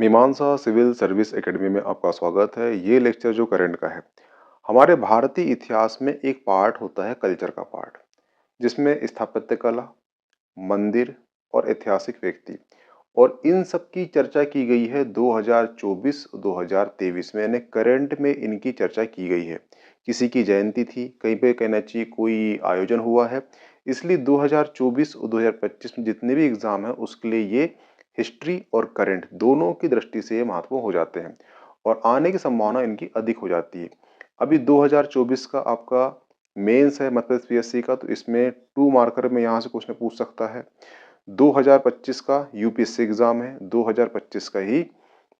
मीमांसा civil service academy में आपका स्वागत है। ये लेक्चर जो करंट का है, हमारे भारतीय इतिहास में एक पार्ट होता है कल्चर का पार्ट, जिसमें स्थापत्य कला, मंदिर और ऐतिहासिक व्यक्ति और इन सब की चर्चा की गई है 2024-2023 में, यानी करंट में इनकी चर्चा की गई है। किसी की जयंती थी, कहीं पे कहना चाहिए कोई आयोजन हुआ है, इसलिए 2024 और 2025 में जितने भी एग्जाम है उसके लिए ये हिस्ट्री और करंट दोनों की दृष्टि से ये महत्वपूर्ण हो जाते हैं और आने की संभावना इनकी अधिक हो जाती है। अभी 2024 का आपका मेंस है मध्य प्रदेश पीएससी का, तो इसमें 2 मार्कर में यहाँ से क्वेश्चन पूछ सकता है। 2025 का यूपीएससी एग्जाम है, 2025 का ही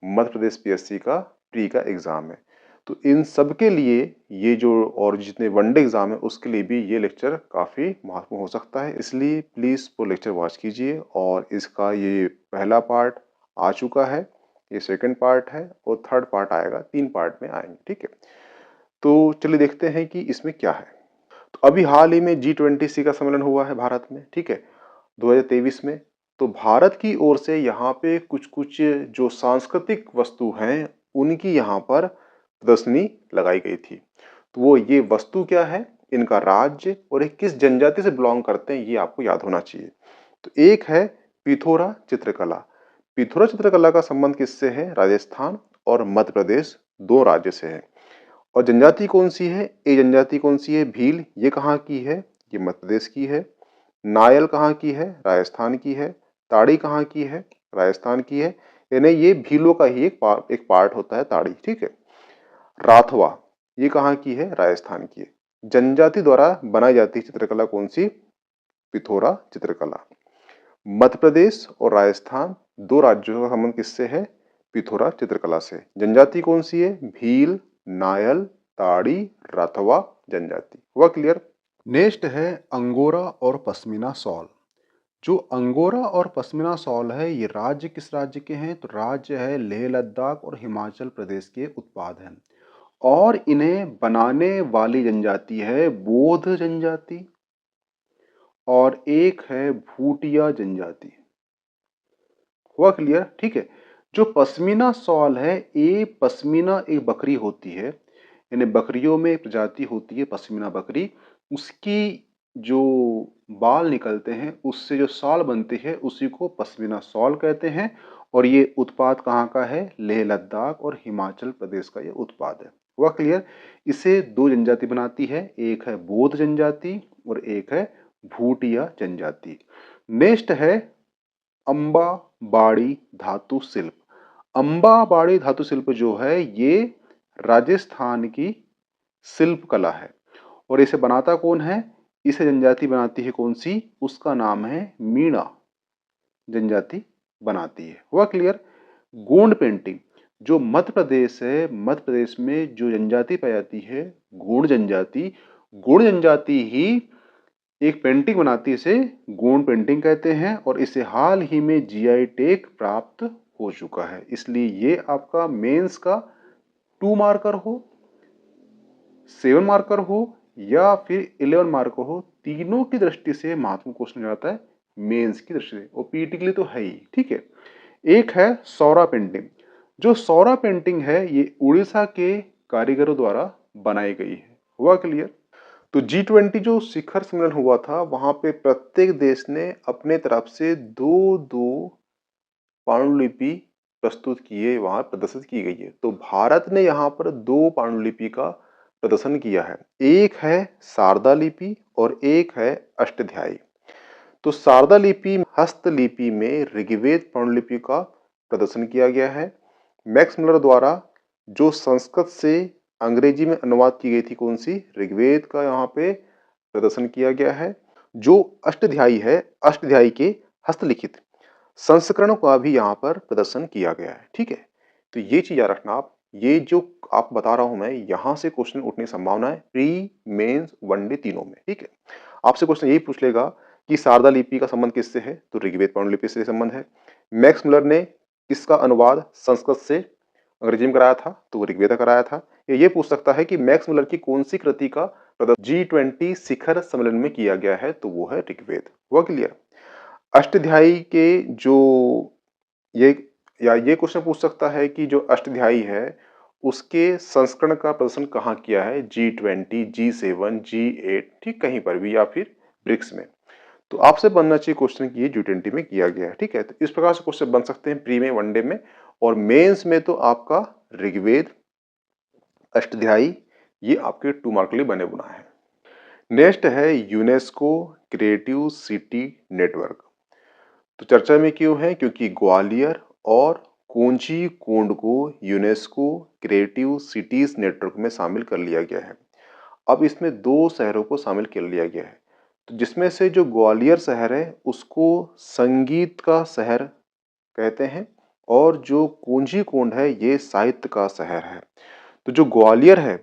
मध्य प्रदेश पीएससी का प्री का एग्जाम है। तो इन सब के लिए ये जो और जितने वनडे एग्जाम है उसके लिए भी ये लेक्चर काफ़ी महत्वपूर्ण हो सकता है, इसलिए प्लीज़ वो लेक्चर वॉच कीजिए। और इसका ये पहला पार्ट आ चुका है, ये सेकंड पार्ट है और थर्ड पार्ट आएगा, 3 पार्ट में आएंगे, ठीक है। तो चलिए देखते हैं कि इसमें क्या है। तो अभी हाल ही में G20 का सम्मेलन हुआ है भारत में, ठीक है, 2023 में। तो भारत की ओर से यहाँ पे कुछ कुछ जो सांस्कृतिक वस्तु हैं उनकी यहाँ पर प्रदर्शनी लगाई गई थी। तो वो ये वस्तु क्या है, इनका राज्य और ये किस जनजाति से बिलोंग करते हैं, ये आपको याद होना चाहिए। तो एक है पिथौरा चित्रकला। पिथौरा चित्रकला का संबंध किससे है? राजस्थान और मध्य प्रदेश, दो राज्य से है। और जनजाति कौन सी है? ये जनजाति कौन सी है? भील। ये कहाँ की है? ये मध्य प्रदेश की है। नायल कहाँ की है? राजस्थान की है। ताड़ी कहाँ की है? राजस्थान की है। यानी ये भीलों का ही एक पार्ट होता है ताड़ी, ठीक है। राठवा ये कहाँ की है? राजस्थान की है। जनजाति द्वारा बनाई जाती है चित्रकला कौन सी? पिथौरा चित्रकला। मध्य प्रदेश और राजस्थान दो राज्यों का संबंध किससे है? पिथौरा चित्रकला से। जनजाति कौन सी है? भील, नायल, ताड़ी, राठवा जनजाति। हुआ क्लियर? नेक्स्ट है अंगोरा और पश्मीना शॉल। जो अंगोरा और पश्मीना शॉल है, ये राज्य किस राज्य के हैं? तो राज्य है लेह लद्दाख और हिमाचल प्रदेश के उत्पाद हैं और इन्हें बनाने वाली जनजाति है बौद्ध जनजाति और एक है भूटिया जनजाति। हुआ क्लियर? ठीक है। जो पश्मीना शॉल है, ये पश्मीना एक बकरी होती है, यानी बकरियों में एक प्रजाति होती है पश्मीना बकरी, उसकी जो बाल निकलते हैं उससे जो शॉल बनती है उसी को पश्मीना शॉल कहते हैं। और ये उत्पाद कहाँ का है? लेह लद्दाख और हिमाचल प्रदेश का ये उत्पाद है। हुआ क्लियर? इसे दो जनजाति बनाती है, एक है बौद्ध जनजाति और एक है भूटिया जनजाति। नेक्स्ट है अंबा बाड़ी धातु शिल्प। अंबा बाड़ी धातु शिल्प जो है ये राजस्थान की शिल्प कला है और इसे बनाता कौन है? इसे जनजाति बनाती है कौन सी? उसका नाम है मीणा जनजाति बनाती है। हुआ क्लियर? गोंड पेंटिंग, जो मध्य प्रदेश है, मध्य प्रदेश में जो जनजाति पाई जाती है गोंड जनजाति, गोंड जनजाति ही एक पेंटिंग बनाती है, इसे गोंड पेंटिंग कहते हैं और इसे हाल ही में जीआई टैग प्राप्त हो चुका है। इसलिए ये आपका मेंस का 2 मार्कर हो, 7 मार्कर हो या फिर 11 मार्कर हो, तीनों की दृष्टि से महत्वपूर्ण क्वेश्चन जाता है मेंस की दृष्टि से, और पीटी के लिए तो है ही, ठीक है। एक है सौरा पेंटिंग। जो सौरा पेंटिंग है ये उड़ीसा के कारीगरों द्वारा बनाई गई है। हुआ क्लियर? तो G20 जो शिखर सम्मेलन हुआ था, वहां पे प्रत्येक देश ने अपने तरफ से दो दो पांडुलिपि प्रस्तुत किए, वहां प्रदर्शित की गई है। तो भारत ने यहाँ पर 2 पांडुलिपि का प्रदर्शन किया है, एक है शारदा लिपि और एक है अष्टध्यायी। तो शारदा लिपि हस्तलिपि में ऋग्वेद पांडुलिपि का प्रदर्शन किया गया है। मैक्स मुलर द्वारा जो संस्कृत से अंग्रेजी में अनुवाद की गई थी कौन सी? ऋग्वेद का यहाँ पे प्रदर्शन किया गया है। जो अष्टध्यायी है, अष्टध्यायी के हस्तलिखित संस्करणों का भी यहाँ पर प्रदर्शन किया गया है, ठीक है। तो ये चीज याद रखना आप, ये जो आप बता रहा हूं मैं, यहाँ से क्वेश्चन उठने की संभावना है प्री मेंस वनडे तीनों में, ठीक है। आपसे क्वेश्चन यही पूछ लेगा कि शारदा लिपि का संबंध किससे है? तो ऋग्वेद पांडुलिपि से संबंध है। मैक्स मुलर ने किसका अनुवाद संस्कृत से अंग्रेजी में कराया था? तो वो ऋग्वेद कराया था। ये पूछ सकता है कि मैक्स मुलर की कौन सी कृति का प्रदर्शन G20 शिखर सम्मेलन में किया गया है? तो वो है ऋग्वेद। हुआ क्लियर? अष्टध्यायी के जो ये या ये क्वेश्चन पूछ सकता है कि जो अष्टध्यायी है उसके संस्करण का प्रदर्शन कहाँ किया है, G20, G7, G8, ठीक कहीं पर भी, या फिर ब्रिक्स में। तो आपसे बनना चाहिए क्वेश्चन कि ये G20 में किया गया है, ठीक है। तो इस प्रकार से क्वेश्चन बन सकते हैं प्री में, वनडे में, और मेंस में तो आपका ऋग्वेद, अष्टध्यायी, ये आपके 2 मार्क के लिए बने बुना है। नेक्स्ट है यूनेस्को क्रिएटिव सिटी नेटवर्क। तो चर्चा में क्यों है, क्योंकि ग्वालियर और कोंची कोंड को यूनेस्को क्रिएटिव सिटीज नेटवर्क में शामिल कर लिया गया है। अब इसमें 2 शहरों को शामिल कर लिया गया है। तो जिसमें से जो ग्वालियर शहर है उसको संगीत का शहर कहते हैं, और जो कोंची कोंड है ये साहित्य का शहर है। तो जो ग्वालियर है,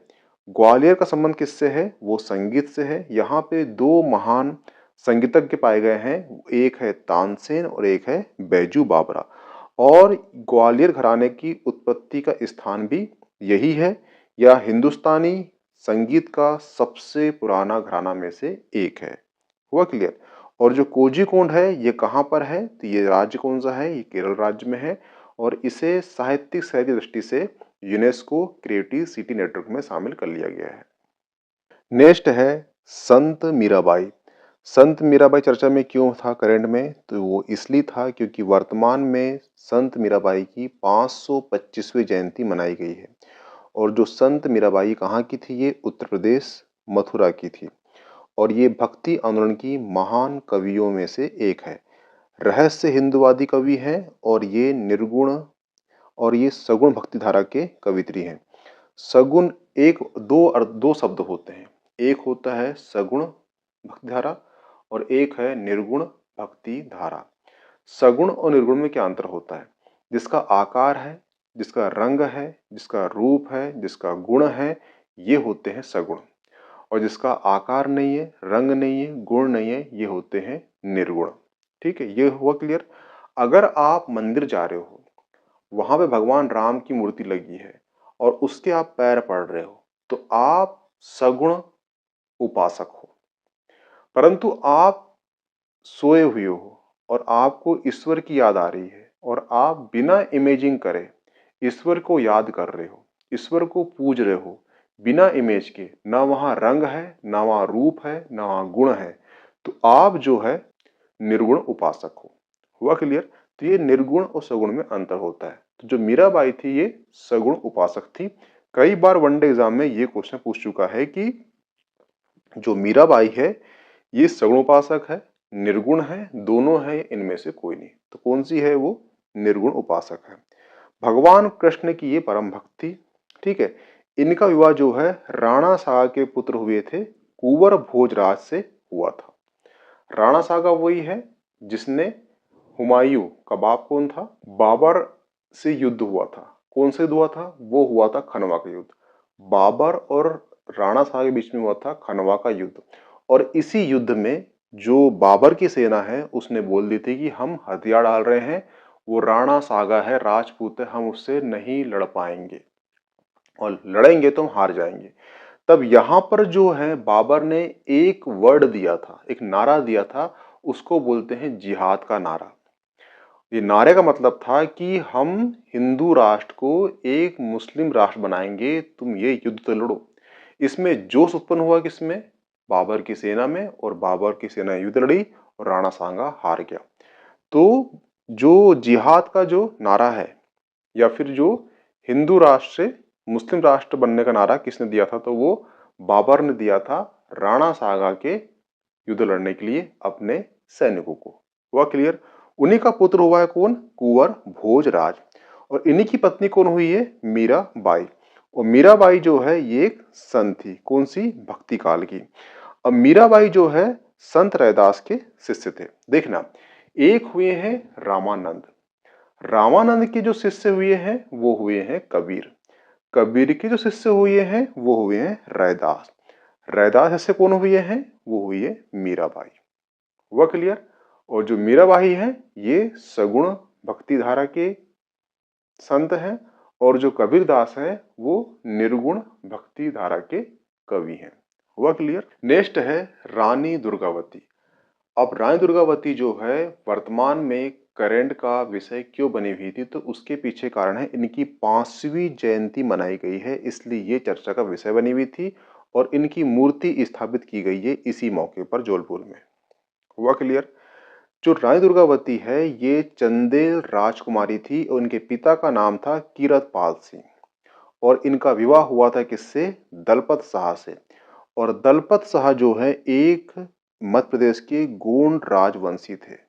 ग्वालियर का संबंध किससे है, वो संगीत से है। यहाँ पे 2 महान संगीतज्ञ पाए गए हैं, एक है तानसेन और एक है बैजू बावरा। और ग्वालियर घराने की उत्पत्ति का स्थान भी यही है, या हिंदुस्तानी संगीत का सबसे पुराना घराना में से एक है। हुआ क्लियर। और जो कोझीकोड है ये कहाँ पर है, तो ये राज्य कौन सा है, ये केरल राज्य में है, और इसे साहित्यिक शहर की दृष्टि से यूनेस्को क्रिएटिव सिटी नेटवर्क में शामिल कर लिया गया है। नेक्स्ट है संत मीराबाई। संत मीराबाई चर्चा में क्यों था करंट में, तो वो इसलिए था क्योंकि वर्तमान में संत मीराबाई की 525वीं जयंती मनाई गई है। और जो संत मीराबाई कहाँ की थी, ये उत्तर प्रदेश मथुरा की थी, और ये भक्ति आंदोलन की महान कवियों में से एक है। रहस्य हिंदुवादी कवि हैं, और ये निर्गुण और ये सगुण भक्ति धारा के कवित्री हैं। सगुण एक दो शब्द होते हैं, एक होता है सगुण भक्ति धारा और एक है निर्गुण भक्ति धारा। सगुण और निर्गुण में क्या अंतर होता है, जिसका आकार है, जिसका रंग है, जिसका रूप है, जिसका गुण है, ये होते हैं सगुण। और जिसका आकार नहीं है, रंग नहीं है, गुण नहीं है, ये होते हैं निर्गुण। ठीक है, ये हुआ क्लियर। अगर आप मंदिर जा रहे हो, वहां पे भगवान राम की मूर्ति लगी है और उसके आप पैर पड़ रहे हो, तो आप सगुण उपासक हो। परंतु आप सोए हुए हो और आपको ईश्वर की याद आ रही है और आप बिना इमेजिंग करे ईश्वर को याद कर रहे हो, ईश्वर को पूज रहे हो बिना इमेज के, ना वहां रंग है, ना वहां रूप है, ना वहां गुण है, तो आप जो है निर्गुण उपासक हो। हुआ क्लियर। तो ये निर्गुण और सगुण में अंतर होता है। तो जो मीराबाई थी ये सगुण उपासक थी। कई बार वनडे एग्जाम में ये क्वेश्चन पूछ चुका है कि जो मीराबाई है ये सगुण उपासक है, निर्गुण है, दोनों है, इनमें से कोई नहीं। तो कौन सी है, वो निर्गुण उपासक है। भगवान कृष्ण की ये परम भक्त थी। ठीक है, इनका विवाह जो है राणा सागा के पुत्र हुए थे कुंवर भोजराज से हुआ था। राणा सागा वही है जिसने हुमायूं का बाप कौन था, बाबर से युद्ध हुआ था। कौन से युद्ध हुआ था, वो हुआ था खनवा का युद्ध। बाबर और राणा सागा के बीच में हुआ था खनवा का युद्ध। और इसी युद्ध में जो बाबर की सेना है उसने बोल दी थी कि हम हथियार डाल रहे हैं, वो राणा सागा है, राजपूत है, हम उससे नहीं लड़ पाएंगे और लड़ेंगे तो हम हार जाएंगे। तब यहां पर जो है बाबर ने एक वर्ड दिया था, एक नारा दिया था, उसको बोलते हैं जिहाद का नारा। ये नारे का मतलब था कि हम हिंदू राष्ट्र को एक मुस्लिम राष्ट्र बनाएंगे, तुम ये युद्ध तो लड़ो। इसमें जोश उत्पन्न हुआ किसमें, बाबर की सेना में, और बाबर की सेना युद्ध लड़ी और राणा सांगा हार गया। तो जो जिहाद का जो नारा है, या फिर जो हिंदू राष्ट्र से मुस्लिम राष्ट्र बनने का नारा किसने दिया था, तो वो बाबर ने दिया था राणा सागा के युद्ध लड़ने के लिए अपने सैनिकों को। हुआ क्लियर। उन्हीं का पुत्र हुआ है कौन, कुंवर भोजराज। और इन्हीं की पत्नी कौन हुई है, मीराबाई। और मीराबाई जो है ये एक संत थी, कौन सी, भक्ति काल की। अब मीराबाई जो है संत रैदास के शिष्य थे। देखना, एक हुए हैं रामानंद, रामानंद के जो शिष्य हुए हैं वो हुए हैं कबीर, कबीर के जो शिष्य हुए हैं वो हुए हैं रैदास, रैदास शिष्य कौन हुए हैं, वो हुई है मीराबाई। हुआ क्लियर। और जो मीराबाई है ये सगुण भक्ति धारा के संत हैं, और जो कबीरदास है वो निर्गुण भक्ति धारा के कवि हैं। हुआ क्लियर। नेक्स्ट है रानी दुर्गावती। अब रानी दुर्गावती जो है वर्तमान में करंट का विषय क्यों बनी हुई थी, तो उसके पीछे कारण है इनकी 5वीं जयंती मनाई गई है, इसलिए ये चर्चा का विषय बनी हुई थी और इनकी मूर्ति स्थापित की गई है इसी मौके पर जौलपुर में। हुआ क्लियर? जो रानी दुर्गावती है ये चंदेल राजकुमारी थी और इनके पिता का नाम था कीरतपाल सिंह और इनका विवाह हुआ था किससे? दलपत शाह से। और दलपत शाह जो है एक मध्य प्रदेश के गोंड राजवंशी थे।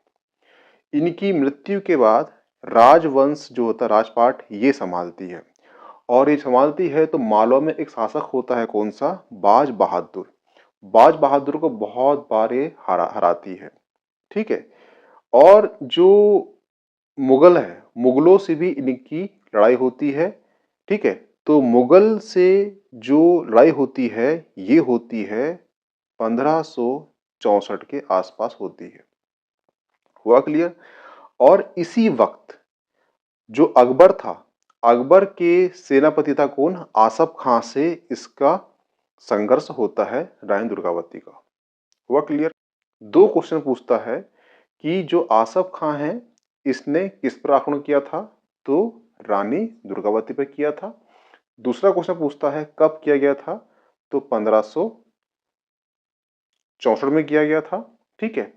इनकी मृत्यु के बाद राजवंश जो होता है, राजपाट, ये संभालती है और ये संभालती है तो मालवा में एक शासक होता है, कौन सा? बाज बहादुर। बाज बहादुर को बहुत बार ये हराती है। ठीक है। और जो मुगल है, मुगलों से भी इनकी लड़ाई होती है। ठीक है। तो मुगल से जो लड़ाई होती है ये होती है 1564 के आसपास होती है। हुआ क्लियर? और इसी वक्त जो अकबर था, अकबर के सेनापति था कौन? आसफ खां से इसका संघर्ष होता है रानी दुर्गावती का। हुआ क्लियर? दो क्वेश्चन पूछता है कि जो आसफ खां है इसने किस पर आक्रमण किया था? तो रानी दुर्गावती पर किया था। दूसरा क्वेश्चन पूछता है कब किया गया था? तो 1564 में किया गया था। ठीक है।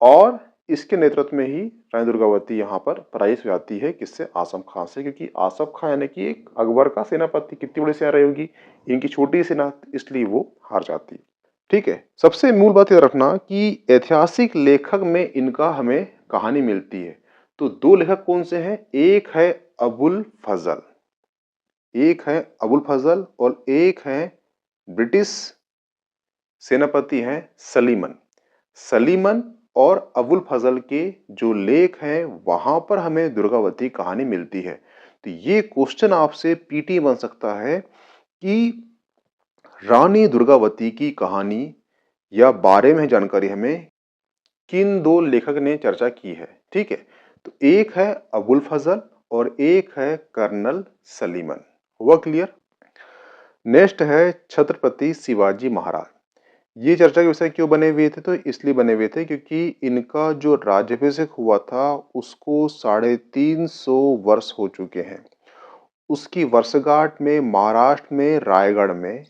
और इसके नेतृत्व में ही रानी दुर्गावती यहाँ पर पराजित हो जाती है, किससे? आसफ खां से, क्योंकि आसफ खां यानी कि एक अकबर का सेनापति, कितनी बड़ी सेना रही होगी, इनकी छोटी सेना, इसलिए वो हार जाती है। ठीक है। सबसे मूल बात याद रखना कि ऐतिहासिक लेखक में इनका हमें कहानी मिलती है। तो दो लेखक कौन से हैं? एक है अबुल फजल, एक है अबुल फजल और एक है ब्रिटिश सेनापति हैं सलीमन। सलीमन और अबुल फजल के जो लेख हैं वहां पर हमें दुर्गावती कहानी मिलती है। तो ये क्वेश्चन आपसे पीटी बन सकता है कि रानी दुर्गावती की कहानी या बारे में जानकारी हमें किन दो लेखक ने चर्चा की है। ठीक है। तो एक है अबुल फजल और एक है कर्नल सलीमन। हुआ क्लियर? नेक्स्ट है छत्रपति शिवाजी महाराज। ये चर्चा के विषय क्यों बने हुए थे? तो इसलिए बने हुए थे क्योंकि इनका जो राज्याभिषेक हुआ था उसको 350 वर्ष हो चुके हैं। उसकी वर्षगांठ में महाराष्ट्र में रायगढ़ में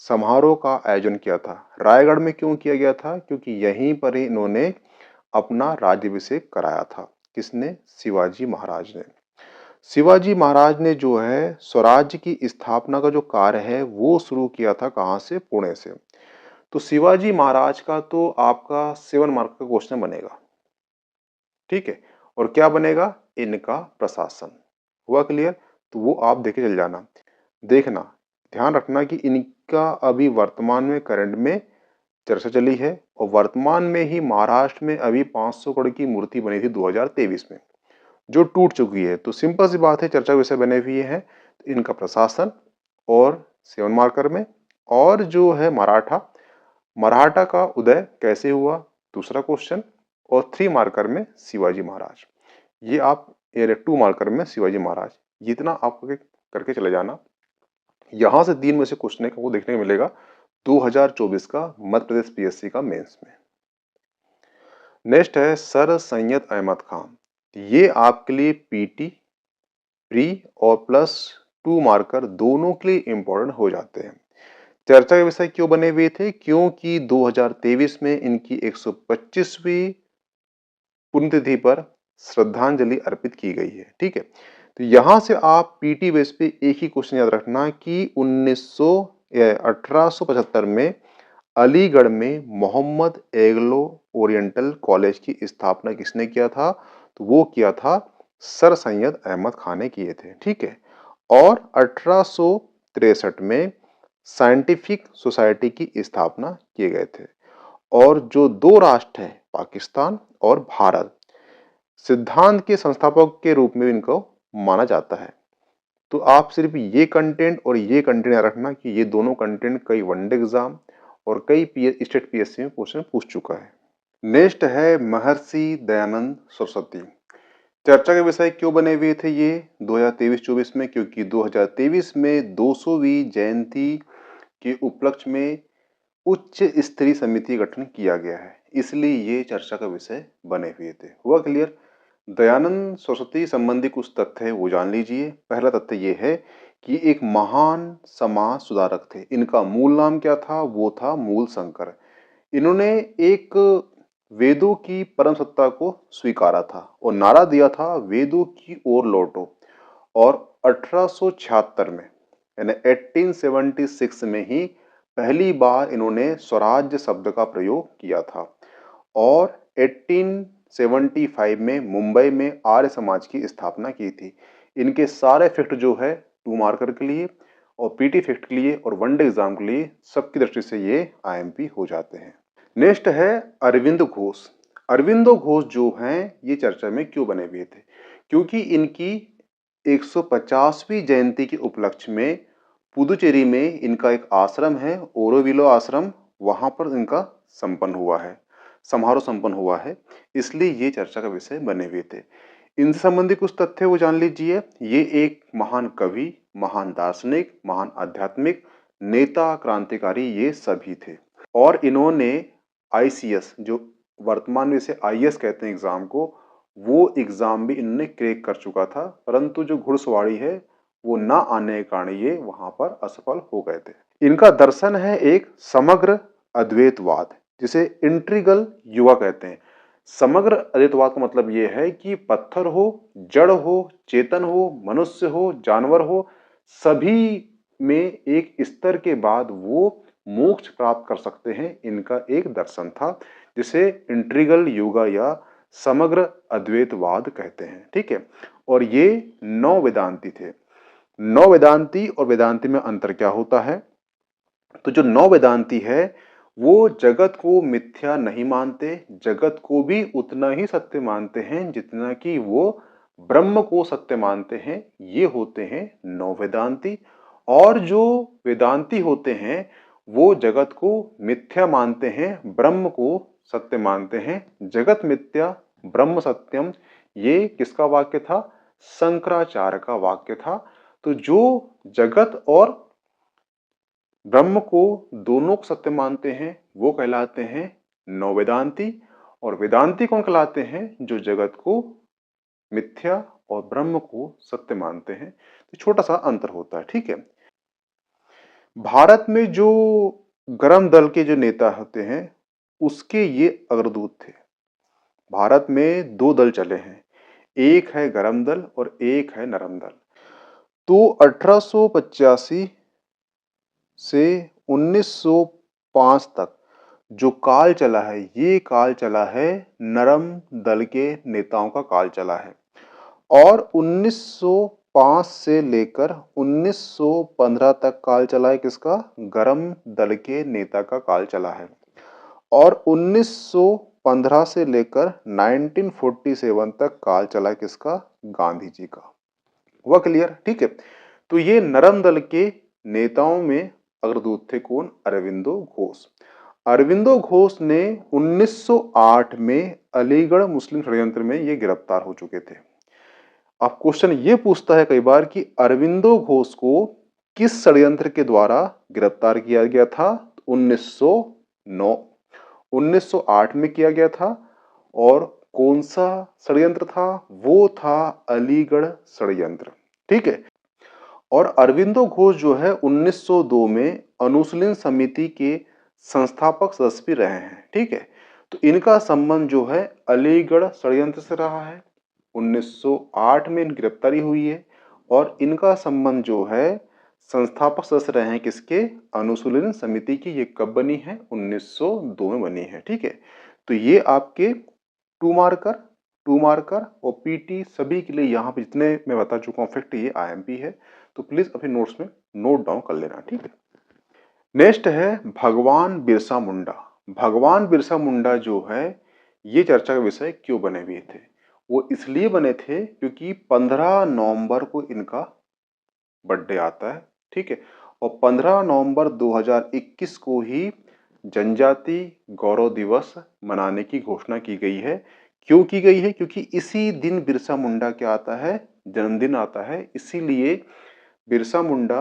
समारोह का आयोजन किया था। रायगढ़ में क्यों किया गया था? क्योंकि यहीं पर ही इन्होंने अपना राज्याभिषेक कराया था। किसने? शिवाजी महाराज ने। शिवाजी महाराज ने जो है स्वराज्य की स्थापना का जो कार्य है वो शुरू किया था, कहां से? पुणे से। तो शिवाजी महाराज का तो आपका 7 मार्क का क्वेश्चन बनेगा। ठीक है। और क्या बनेगा? इनका प्रशासन। हुआ क्लियर? तो वो आप देखे चल जाना। देखना, ध्यान रखना कि इनका अभी वर्तमान में करंट में चर्चा चली है और वर्तमान में ही महाराष्ट्र में अभी 500 करोड़ की मूर्ति बनी थी 2023 में, जो टूट चुकी है। तो सिंपल सी बात है, चर्चा विषय बने हुए हैं तो इनका प्रशासन और 7 मार्कर में। और जो है मराठा, मराठा का उदय कैसे हुआ? दूसरा क्वेश्चन। और 3 मार्कर में शिवाजी महाराज। ये आप 2 मार्कर में शिवाजी महाराज, जितना आप करके चले जाना। यहां से 3 में से क्वेश्चन को देखने को मिलेगा 2024 का मध्य प्रदेश पीएससी का मेंस में। नेक्स्ट है सर सैयद अहमद खान। ये आपके लिए पीटी, प्री और +2 मार्कर दोनों के लिए इंपॉर्टेंट हो जाते हैं। चर्चा के विषय क्यों बने हुए थे? क्योंकि 2023 में इनकी 125वीं पुण्यतिथि पर श्रद्धांजलि अर्पित की गई है। ठीक है। तो यहां से आप पीटी बेस पे एक ही क्वेश्चन याद रखना कि 1875 में अलीगढ़ में मोहम्मद एग्लो ओरिएंटल कॉलेज की स्थापना किसने किया था? तो वो किया था सर सैयद अहमद खान ने किए थे। ठीक है। और 1863 में साइंटिफिक सोसाइटी की स्थापना किए गए थे। और जो दो राष्ट्र है पाकिस्तान और भारत, सिद्धांत के संस्थापक के रूप में इनको माना जाता है। तो आप सिर्फ ये कंटेंट और ये कंटेंट याद रखना कि ये दोनों कंटेंट कई वनडे एग्जाम और कई स्टेट पीएससी में क्वेश्चन पूछ चुका है। नेक्स्ट है महर्षि दयानंद सरस्वती। चर्चा के विषय क्यों बने हुए थे ये 2023-24 में? क्योंकि 2023 में 200वीं जयंती के उपलक्ष्य में उच्च स्तरीय समिति गठन किया गया है, इसलिए ये चर्चा का विषय बने हुए थे। हुआ क्लियर? दयानंद सरस्वती संबंधी कुछ तथ्य है वो जान लीजिए। पहला तथ्य ये है कि एक महान समाज सुधारक थे। इनका मूल नाम क्या था? वो था मूल शंकर। इन्होंने एक वेदों की परम सत्ता को स्वीकारा था और नारा दिया था वेदों की ओर लौटो। और 1876 में यानी 1876 में ही पहली बार इन्होंने स्वराज्य शब्द का प्रयोग किया था। और 1875 में मुंबई में आर्य समाज की स्थापना की थी। इनके सारे फैक्ट जो है 2 मार्कर के लिए और पीटी फैक्ट के लिए और वनडे एग्जाम के लिए सबकी दृष्टि से ये आईएमपी हो जाते हैं। नेक्स्ट है अरविंद घोष। अरविंदो घोष जो हैं ये चर्चा में क्यों बने हुए थे? क्योंकि इनकी 150वीं जयंती के उपलक्ष्य में पुदुचेरी में इनका एक आश्रम है, ओरोविलो आश्रम, वहां पर इनका संपन्न हुआ है, समारोह संपन्न हुआ है, इसलिए ये चर्चा का विषय बने हुए थे। इनसे संबंधित कुछ तथ्य वो जान लीजिए। ये एक महान कवि, महान दार्शनिक, महान आध्यात्मिक नेता, क्रांतिकारी ये सभी थे। और इन्होंने आईसीएस जो वर्तमान में से आईएएस कहते हैं एग्जाम को, वो एग्जाम भी इन्होंने क्रैक कर चुका था, परंतु जो घुड़सवारी है वो ना आने के कारण ये वहां पर असफल हो गए थे। इनका दर्शन है एक समग्र अद्वैतवाद, जिसे इंट्रीगल युवा कहते हैं। समग्र अद्वैतवाद का मतलब ये है कि पत्थर हो, जड़ हो, चेतन हो, मनुष्य हो, जानवर हो, सभी में एक स्तर के बाद वो मोक्ष प्राप्त कर सकते हैं, इनका एक दर्शन था, जिसे इंट्रीगल योगा या समग्र अद्वैतवाद कहते हैं। ठीक है, और ये 9 वेदांती थे। 9 वेदांती और वेदांती में अंतर क्या होता है? तो जो 9 वेदांती है वो जगत को मिथ्या नहीं मानते, जगत को भी उतना ही सत्य मानते हैं जितना कि वो ब्रह्म को सत्य मानते हैं। ये होते हैं 9 वेदांती। और जो वेदांती होते हैं वो जगत को मिथ्या मानते हैं, ब्रह्म को सत्य मानते हैं। जगत मिथ्या ब्रह्म सत्यम, ये किसका वाक्य था? शंकराचार्य का वाक्य था। तो जो जगत और ब्रह्म को दोनों को सत्य मानते हैं वो कहलाते हैं 9 वेदांती। और वेदांती कौन कहलाते हैं? जो जगत को मिथ्या और ब्रह्म को सत्य मानते हैं। तो छोटा सा अंतर होता है। ठीक है, भारत में जो गरम दल के जो नेता होते हैं उसके ये अग्रदूत थे। भारत में 2 दल चले हैं, एक है गरम दल और एक है नरम दल। तो 1885 से 1905 तक जो काल चला है, ये काल चला है नरम दल के नेताओं का काल चला है। और 1905 से लेकर 1915 तक काल चला है किसका? गरम दल के नेता का काल चला है। और 1915 से लेकर 1947 तक काल चला है किसका? गांधी जी का। हुआ क्लियर? ठीक है, तो ये नरम दल के नेताओं में अग्रदूत थे कौन? अरविंदो घोष। अरविंदो घोष ने 1908 में अलीगढ़ मुस्लिम षड्यंत्र में ये गिरफ्तार हो चुके थे। अब क्वेश्चन ये पूछता है कई बार कि अरविंदो घोष को किस षड्यंत्र के द्वारा गिरफ्तार किया गया था? 1909 1908 में किया गया था। और कौन सा षड्यंत्र था? वो था अलीगढ़ षड्यंत्र। ठीक है, और अरविंदो घोष जो है 1902 में अनुशीलन समिति के संस्थापक सदस्य भी रहे हैं। ठीक है, तो इनका संबंध जो है अलीगढ़ षड्यंत्र से रहा है। 1908 में इनकी गिरफ्तारी हुई है और इनका संबंध जो है संस्थापक सदस्य रहे हैं किसके? अनुशीलन समिति की। ये कब बनी है? 1902 में बनी है। ठीक है, तो ये आपके 2 मार्कर, 2 मार्कर और पीटी सभी के लिए यहाँ पे जितने मैं बता चुका हूँ फैक्ट ये आईएमपी है, तो प्लीज अपने नोट्स में नोट डाउन कर लेना। ठीक है, नेक्स्ट है भगवान बिरसा मुंडा। भगवान बिरसा मुंडा जो है ये चर्चा का विषय क्यों बने हुए थे? वो इसलिए बने थे क्योंकि 15 नवंबर को इनका बर्थडे आता है। ठीक है, और 15 नवंबर 2021 को ही जनजाति गौरव दिवस मनाने की घोषणा की गई है। क्यों की गई है? क्योंकि इसी दिन बिरसा मुंडा क्या आता है? जन्मदिन आता है। इसीलिए बिरसा मुंडा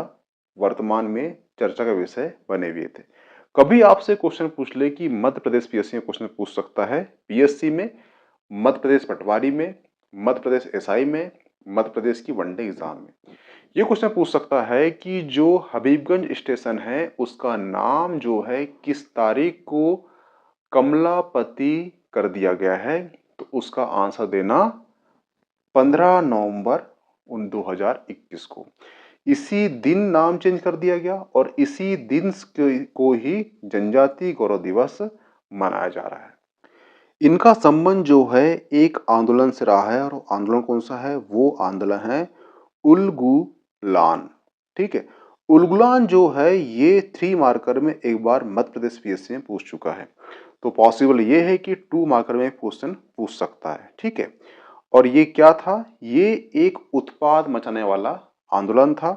वर्तमान में चर्चा का विषय बने हुए थे। कभी आपसे क्वेश्चन पूछ ले कि मध्य प्रदेश पीएससी में क्वेश्चन पूछ सकता है, पीएससी में, मध्य प्रदेश पटवारी में, मध्य प्रदेश एसआई में, मध्य प्रदेश की वनडे एग्जाम में। ये क्वेश्चन पूछ सकता है कि जो हबीबगंज स्टेशन है उसका नाम जो है किस तारीख को कमलापति कर दिया गया है, तो उसका आंसर देना 15 नवंबर 2021 को। इसी दिन नाम चेंज कर दिया गया और इसी दिन को ही जनजातीय गौरव दिवस मनाया जा रहा है। इनका संबंध जो है एक आंदोलन से रहा है, और आंदोलन कौन सा है, वो आंदोलन है उलगुलान। ठीक है, उलगुलान जो है ये 3 मार्कर में एक बार मध्य प्रदेश पीएससी में पूछ चुका है, तो पॉसिबल ये है कि 2 मार्कर में क्वेश्चन पूछ सकता है। ठीक है, और ये क्या था, ये एक उत्पाद मचाने वाला आंदोलन था,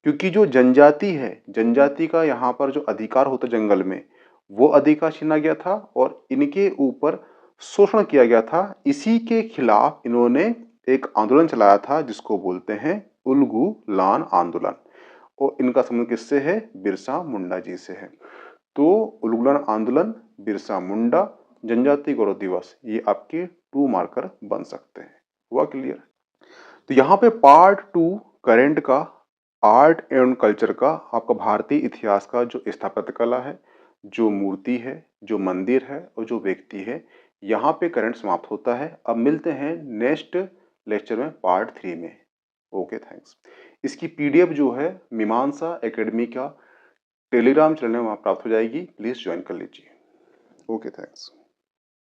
क्योंकि जो जनजाति है, जनजाति का यहाँ पर जो अधिकार होता जंगल में, वो अधिकार छीना गया था और इनके ऊपर शोषण किया गया था। इसी के खिलाफ इन्होंने एक आंदोलन चलाया था जिसको बोलते हैं उलगुलान आंदोलन, और इनका संबंध किससे है, बिरसा मुंडा जी से है। तो उलगुलान आंदोलन, बिरसा मुंडा, जनजातीय गौरव दिवस, ये आपके 2 मार्कर बन सकते हैं। हुआ क्लियर? तो यहाँ पे पार्ट 2 करेंट का, आर्ट एंड कल्चर का, आपका भारतीय इतिहास का जो स्थापत्य कला है, जो मूर्ति है, जो मंदिर है और जो व्यक्ति है, यहाँ पे करंट समाप्त होता है। अब मिलते हैं नेक्स्ट लेक्चर में पार्ट 3 में। Okay, thanks. इसकी पीडीएफ जो है मीमांसा एकेडमी का टेलीग्राम चैनल में प्राप्त हो जाएगी, प्लीज ज्वाइन कर लीजिए। Okay, thanks.